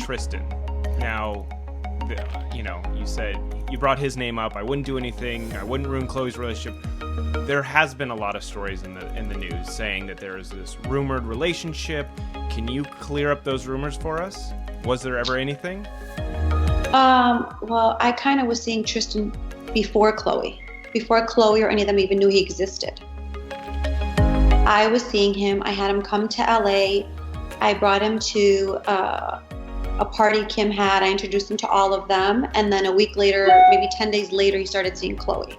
Tristan. Now, you said you brought his name up. I wouldn't do anything. I wouldn't ruin Chloe's relationship. There has been a lot of stories in the news saying that there is this rumored relationship. Can you clear up those rumors for us? Was there ever anything? Well, I kind of was seeing Tristan before Chloe or any of them even knew he existed. I was seeing him. I had him come to LA. I brought him to a party Kim had. I introduced him to all of them. And then a week later, maybe 10 days later, he started seeing Chloe.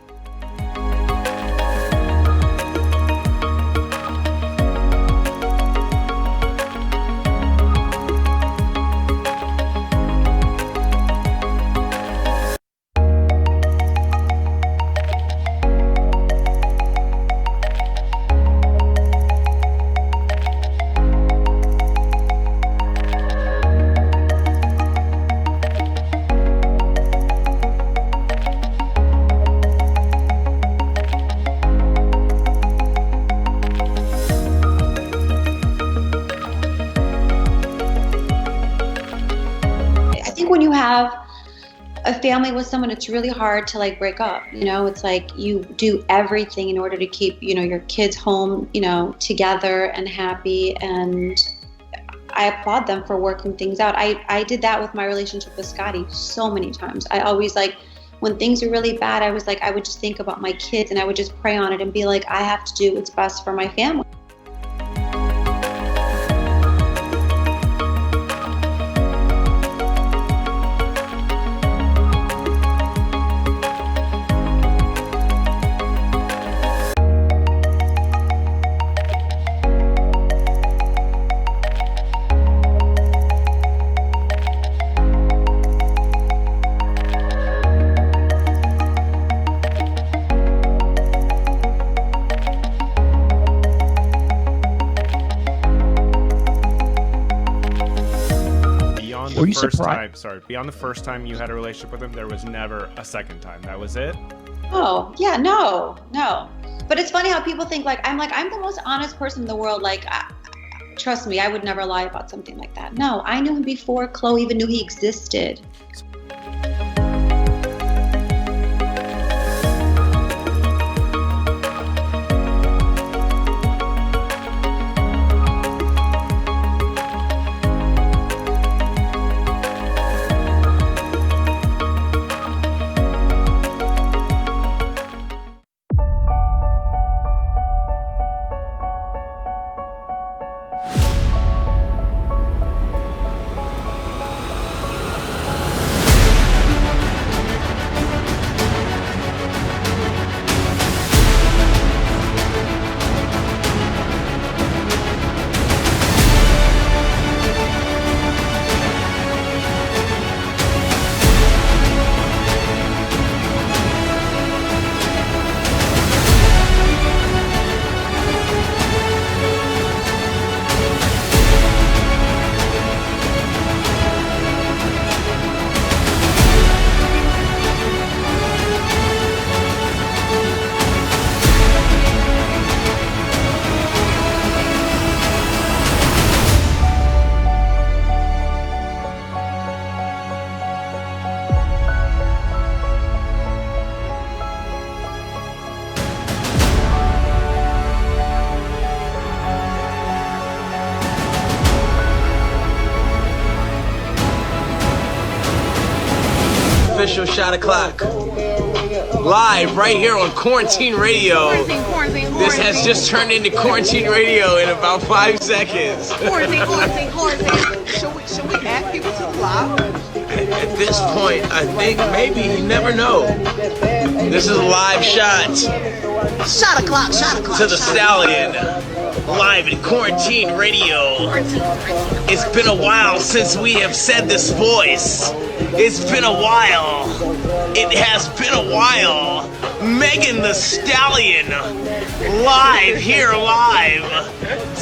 When you have a family with someone, it's really hard to like break up. It's like you do everything in order to keep, your kids home, together and happy. And I applaud them for working things out. I did that with my relationship with Scotty so many times. I always when things are really bad, I would just think about my kids and I would just pray on it and be like, I have to do what's best for my family. Beyond the first time you had a relationship with him, there was never a second time. That was it? Oh, yeah, no. But it's funny how people think I'm the most honest person in the world. Trust me, I would never lie about something like that. No, I knew him before Chloe even knew he existed. Official shot o'clock. Live right here on Quarantine Radio. Quarantine. This has just turned into Quarantine Radio in about 5 seconds. Quarantine. Should we add people to the live? At this point, I think maybe you never know. This is a live shot. Shot o'clock. To the Stallion. Live in Quarantine Radio. It's been a while since we have said this voice. It's been a while. It has been a while. Megan Thee Stallion. Live,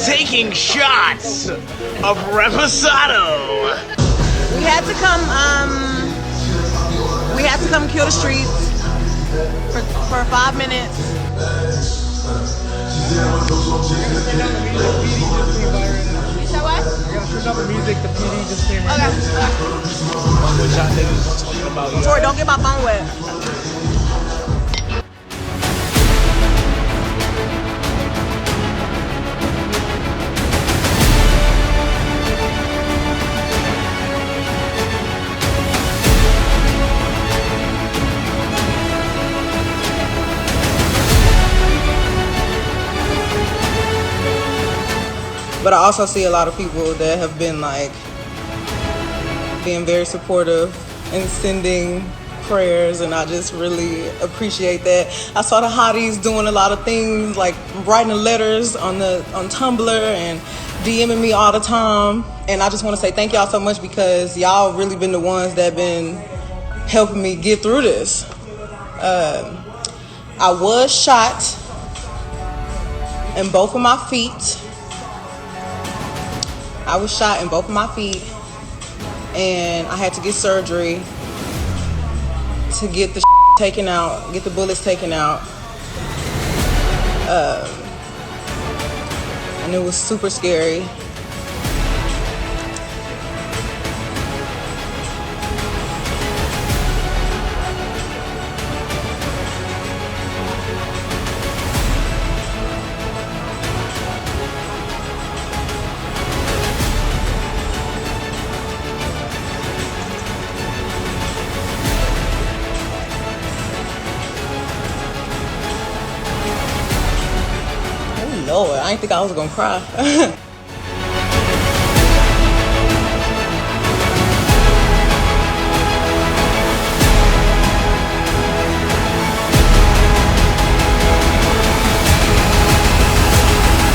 taking shots of Reposado. We had to come kill the streets for 5 minutes. That what? Yeah, turn down the music. The PD just came right Okay. What y'all niggas talking about? Tori, don't get my phone wet. But I also see a lot of people that have been like being very supportive and sending prayers, and I just really appreciate that. I saw the hotties doing a lot of things like writing letters on Tumblr and DMing me all the time, and I just want to say thank y'all so much because y'all really been the ones that been helping me get through this. I was shot in both of my feet. I was shot in both of my feet, and I had to get surgery to get the taken out, get the bullets taken out. And it was super scary. Lord, I didn't think I was gonna cry.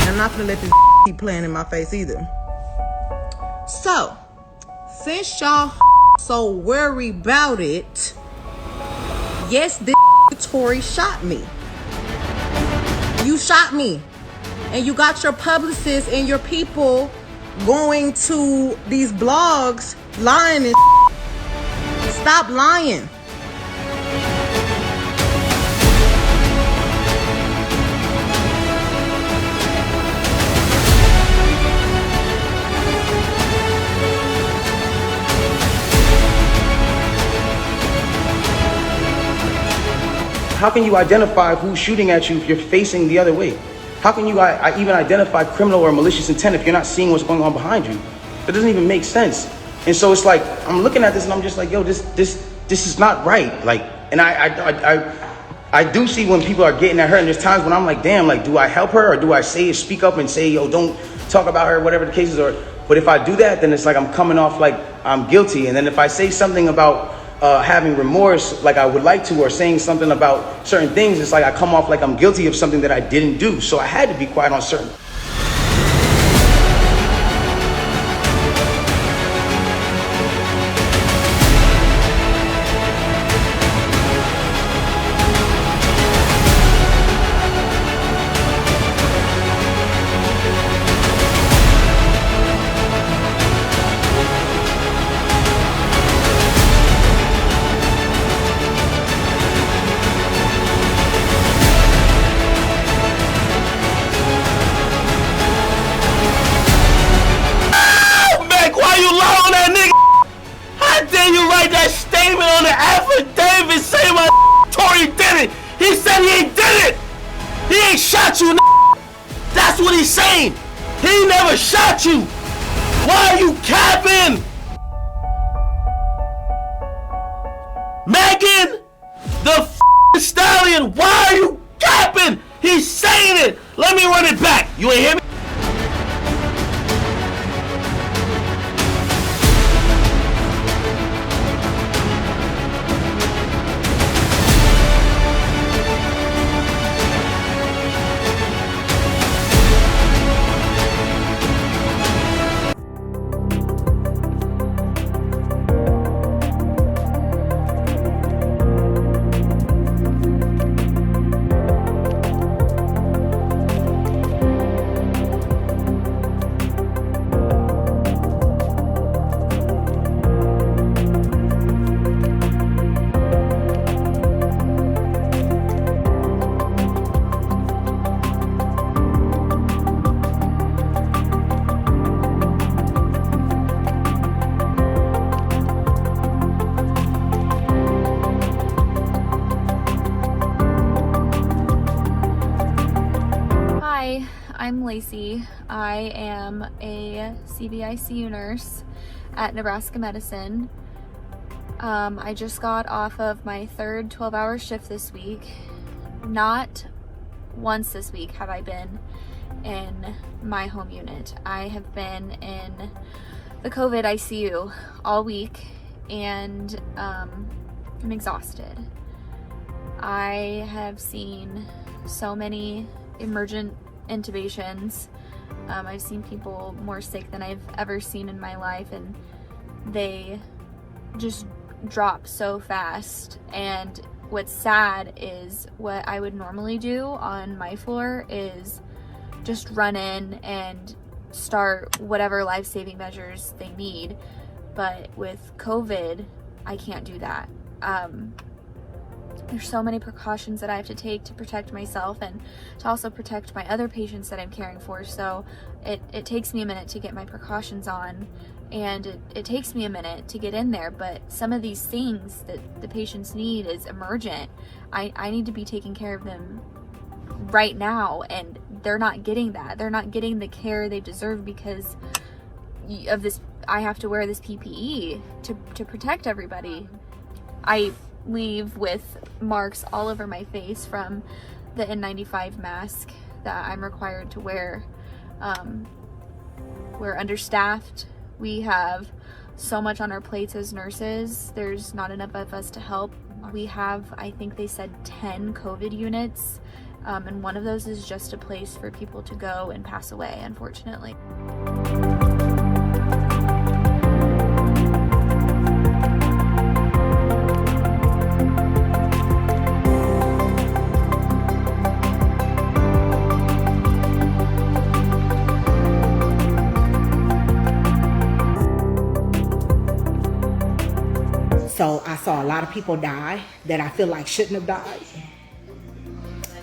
I'm not gonna let this keep playing in my face either. So, since y'all so worried about it, yes, this Tory shot me. You shot me. And you got your publicists and your people going to these blogs lying and stop lying. How can you identify who's shooting at you if you're facing the other way? How can you even identify criminal or malicious intent if you're not seeing what's going on behind you? That doesn't even make sense. And so it's like, I'm looking at this and I'm just like, yo, this is not right. Like, and I do see when people are getting at her, and there's times when I'm like, damn, like, do I help her or do I speak up and say, yo, don't talk about her, whatever the case is? But if I do that, then it's like I'm coming off like I'm guilty. And then if I say something about having remorse like I would like to, or saying something about certain things, it's like I come off like I'm guilty of something that I didn't do. So I had to be quiet on certain. On the affidavit saying my Tory did it. He said he ain't did it. He ain't shot you. That's what he's saying. He never shot you. Why are you capping? Megan, the stallion, why are you capping? He's saying it. Let me run it back. You ain't hear me? Lacey. I am a CVICU nurse at Nebraska Medicine. I just got off of my third 12-hour shift this week. Not once this week have I been in my home unit. I have been in the COVID ICU all week, and I'm exhausted. I have seen so many emergent intubations. I've seen people more sick than I've ever seen in my life, and they just drop so fast. And what's sad is what I would normally do on my floor is just run in and start whatever life-saving measures they need. But with COVID, I can't do that. There's so many precautions that I have to take to protect myself and to also protect my other patients that I'm caring for. So it takes me a minute to get my precautions on, and it takes me a minute to get in there. But some of these things that the patients need is emergent. I need to be taking care of them right now, and they're not getting that. They're not getting the care they deserve because of this. I have to wear this PPE to protect everybody. I leave with marks all over my face from the N95 mask that I'm required to wear. We're understaffed. We have so much on our plates as nurses. There's not enough of us to help. We have, I think they said 10 COVID units, and one of those is just a place for people to go and pass away, unfortunately. So I saw a lot of people die that I feel like shouldn't have died.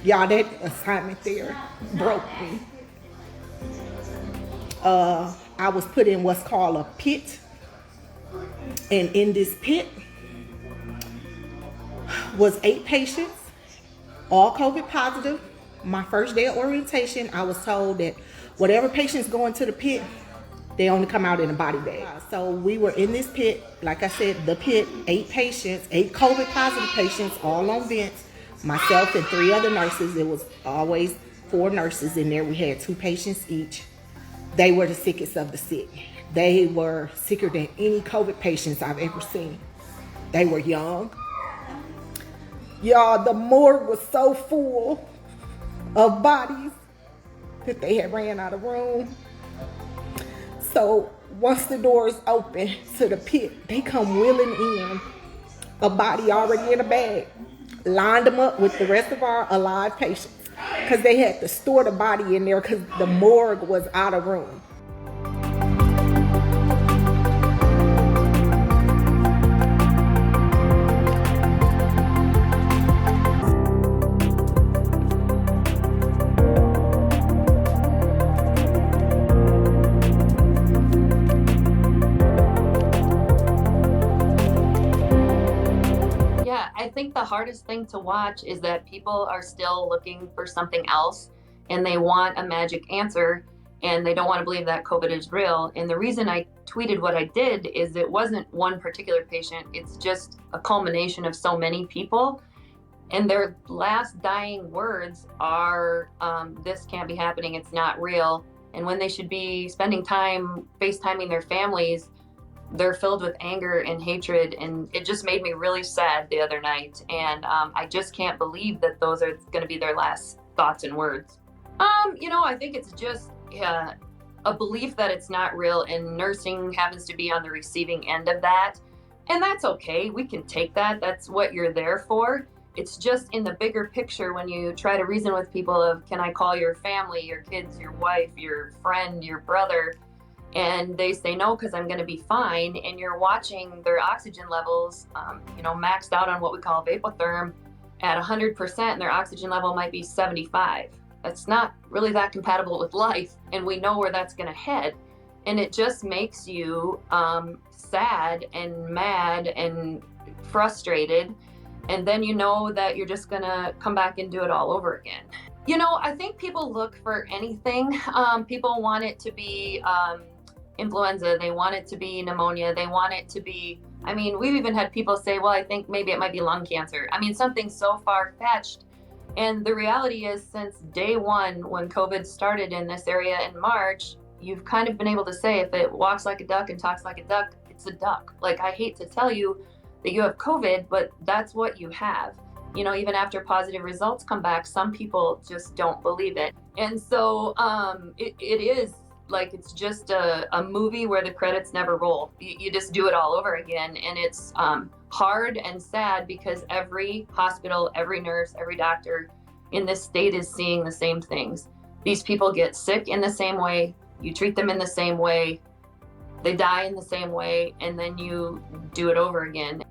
Y'all, that assignment there broke me. I was put in what's called a pit. And in this pit was 8 patients, all COVID positive. My first day of orientation, I was told that whatever patients go into the pit, they only come out in a body bag. So we were in this pit, like I said, the pit, 8 patients, 8 COVID positive patients, all on vents, myself and 3 other nurses. It was always 4 nurses in there. We had 2 patients each. They were the sickest of the sick. They were sicker than any COVID patients I've ever seen. They were young. Y'all, the morgue was so full of bodies that they had ran out of room. So once the doors open to the pit, they come wheeling in a body already in a bag, lined them up with the rest of our alive patients because they had to store the body in there because the morgue was out of room. I think the hardest thing to watch is that people are still looking for something else, and they want a magic answer, and they don't want to believe that COVID is real. And the reason I tweeted what I did is it wasn't one particular patient. It's just a culmination of so many people. And their last dying words are, this can't be happening. It's not real. And when they should be spending time FaceTiming their families, they're filled with anger and hatred, and it just made me really sad the other night. And I just can't believe that those are going to be their last thoughts and words. I think it's just a belief that it's not real, and nursing happens to be on the receiving end of that. And that's okay. We can take that. That's what you're there for. It's just in the bigger picture when you try to reason with people of, can I call your family, your kids, your wife, your friend, your brother? And they say no because I'm going to be fine. And you're watching their oxygen levels, maxed out on what we call vapotherm at 100%, and their oxygen level might be 75. That's not really that compatible with life, and we know where that's going to head. And it just makes you sad and mad and frustrated. And then you know that you're just going to come back and do it all over again. You know, I think people look for anything. People want it to be influenza. They want it to be pneumonia. They want it to be, I mean, we've even had people say, well, I think maybe it might be lung cancer. I mean, something so far-fetched. And the reality is, since day one, when COVID started in this area in March, you've kind of been able to say, if it walks like a duck and talks like a duck, it's a duck. Like, I hate to tell you that you have COVID, but that's what you have. You know, even after positive results come back, some people just don't believe it. And so it is like, it's just a movie where the credits never roll. You just do it all over again. And it's hard and sad because every hospital, every nurse, every doctor in this state is seeing the same things. These people get sick in the same way. You treat them in the same way. They die in the same way. And then you do it over again.